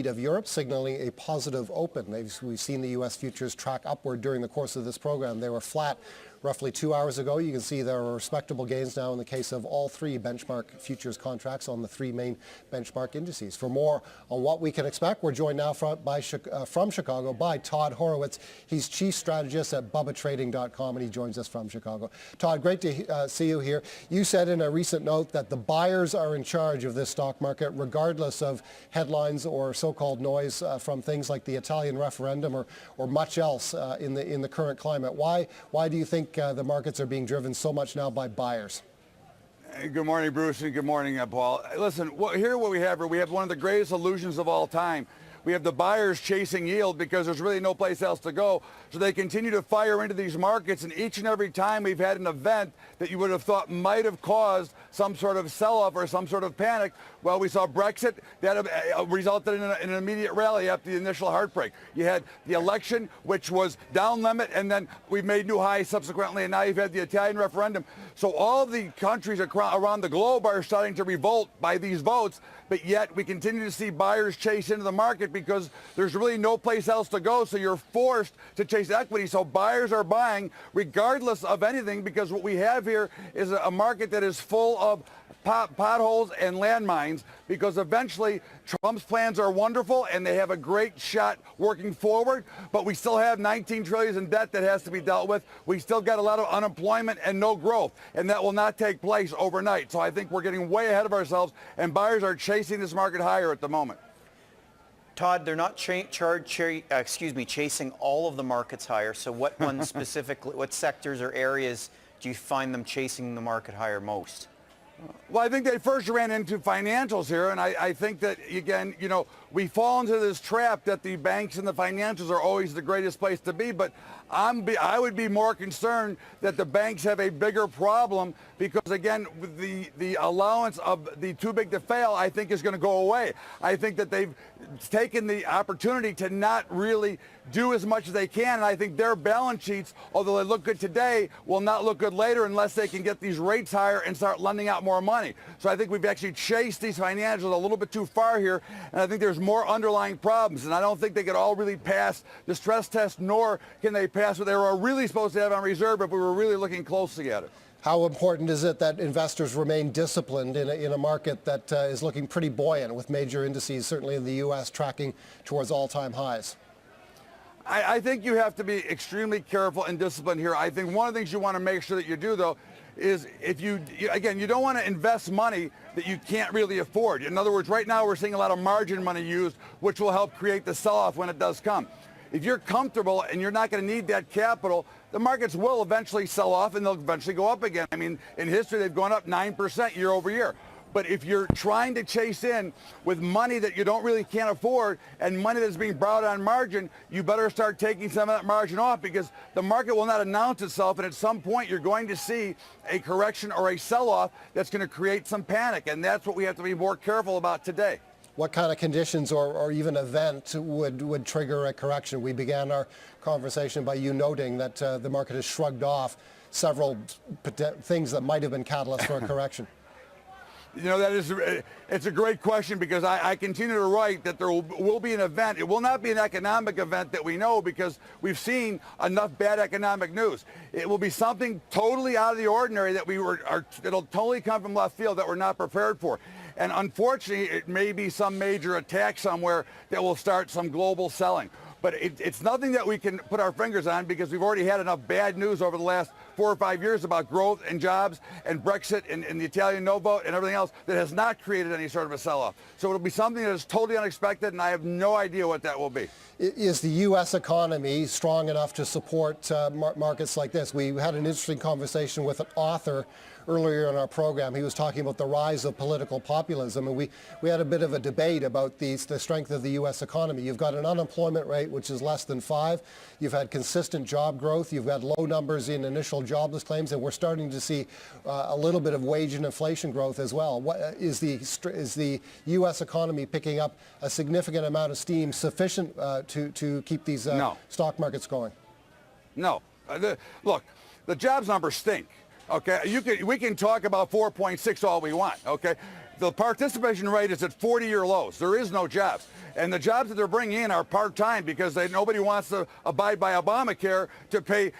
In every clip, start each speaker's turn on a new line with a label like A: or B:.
A: of Europe, signaling a positive open. We've seen the U.S. futures track upward during the course of this program. They were flat roughly 2 hours ago. You can see there are respectable gains now in the case of all three benchmark futures contracts on the three main benchmark indices. For more on what we can expect, we're joined now from Chicago by Todd Horwitz. He's chief strategist at BubbaTrading.com, and he joins us from Chicago. Todd, great to see you here. You said in a recent note that the buyers are in charge of this stock market, regardless of headlines or so-called noise from things like the Italian referendum or much else in the current climate. Why do you think the markets are being driven so much now by buyers?
B: Good morning, Bruce, and good morning, Paul. Listen, here what we have one of the greatest illusions of all time. We have the buyers chasing yield because there's really no place else to go. So they continue to fire into these markets, and each and every time we've had an event that you would have thought might have caused some sort of sell-off or some sort of panic, well, we saw Brexit. That resulted in an immediate rally after the initial heartbreak. You had the election, which was down limit, and then we made new highs subsequently, and now you've had the Italian referendum. So all the countries around the globe are starting to revolt by these votes, but yet we continue to see buyers chase into the market because there's really no place else to go, so you're forced to chase equity. So buyers are buying regardless of anything, because what we have here is a market that is full of potholes and landmines, because eventually Trump's plans are wonderful and they have a great shot working forward, but we still have 19 trillion in debt that has to be dealt with. We still got a lot of unemployment and no growth, and that will not take place overnight. So I think we're getting way ahead of ourselves, and buyers are chasing this market higher at the moment.
C: Todd, they're not chasing all of the markets higher. So what ones specifically, what sectors or areas do you find them chasing the market higher most?
B: Well, I think they first ran into financials here, and I think that, again, you know, we fall into this trap that the banks and the financials are always the greatest place to be, but I would be more concerned that the banks have a bigger problem because, again, the allowance of the too big to fail, I think, is going to go away. I think that they've taken the opportunity to not really do as much as they can, and I think their balance sheets, although they look good today, will not look good later unless they can get these rates higher and start lending out more money. So I think we've actually chased these financials a little bit too far here, and I think there's more underlying problems, and I don't think they could all really pass the stress test, nor can they pass what they were really supposed to have on reserve if we were really looking closely at it.
A: How important is it that investors remain disciplined in a market that is looking pretty buoyant, with major indices, certainly in the U.S., tracking towards all-time highs?
B: I think you have to be extremely careful and disciplined here. I think one of the things you want to make sure that you do, though, is if you don't want to invest money that you can't really afford. In other words, right now we're seeing a lot of margin money used, which will help create the sell-off when it does come. If you're comfortable and you're not going to need that capital, the markets will eventually sell off and they'll eventually go up again. I mean, in history, they've gone up 9% year over year. But if you're trying to chase in with money that you can't afford and money that's being borrowed on margin, you better start taking some of that margin off, because the market will not announce itself, and at some point you're going to see a correction or a sell-off that's going to create some panic, and that's what we have to be more careful about today.
A: What kind of conditions or even event would trigger a correction? We began our conversation by you noting that the market has shrugged off several things that might have been catalysts for a correction.
B: You know, it's a great question, because I continue to write that there will be an event. It will not be an economic event that we know, because we've seen enough bad economic news. It will be something totally out of the ordinary that it'll totally come from left field that we're not prepared for. And unfortunately, it may be some major attack somewhere that will start some global selling. But it's nothing that we can put our fingers on, because we've already had enough bad news over the last 4 or 5 years about growth and jobs and Brexit and the Italian no vote and everything else that has not created any sort of a sell-off. So it'll be something that is totally unexpected, and I have no idea what that will be.
A: Is the U.S. economy strong enough to support markets like this? We had an interesting conversation with an author earlier in our program. He was talking about the rise of political populism, and we had a bit of a debate about the strength of the U.S. economy. You've got an unemployment rate which is less than 5. You've had consistent job growth. You've got low numbers in initial jobless claims, and we're starting to see a little bit of wage and inflation growth as well. Is the U.S. economy picking up a significant amount of steam, sufficient to keep these stock markets going?
B: No. Look, the jobs numbers stink. Okay, we can talk about 4.6 all we want. Okay, The participation rate is at 40-year lows. There is no jobs. And the jobs that they're bringing in are part-time because nobody wants to abide by Obamacare to pay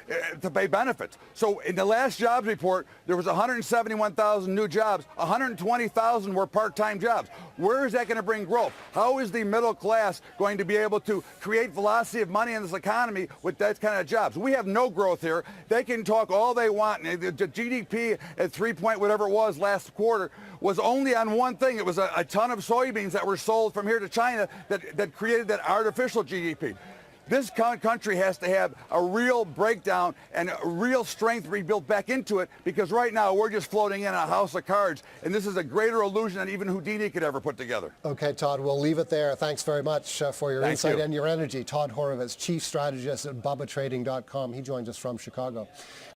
B: benefits. So in the last jobs report, there was 171,000 new jobs. 120,000 were part-time jobs. Where is that going to bring growth? How is the middle class going to be able to create velocity of money in this economy with that kind of jobs? We have no growth here. They can talk all they want. The GDP at 3 point whatever it was last quarter was only on one thing. It was a ton of soybeans that were sold from here to China that created that artificial GDP. This country has to have a real breakdown and a real strength rebuilt back into it, because right now we're just floating in a house of cards, and this is a greater illusion than even Houdini could ever put together.
A: Okay, Todd, we'll leave it there. Thanks very much for your insight and your energy. Todd Horwitz, Chief Strategist at BubbaTrading.com. He joins us from Chicago.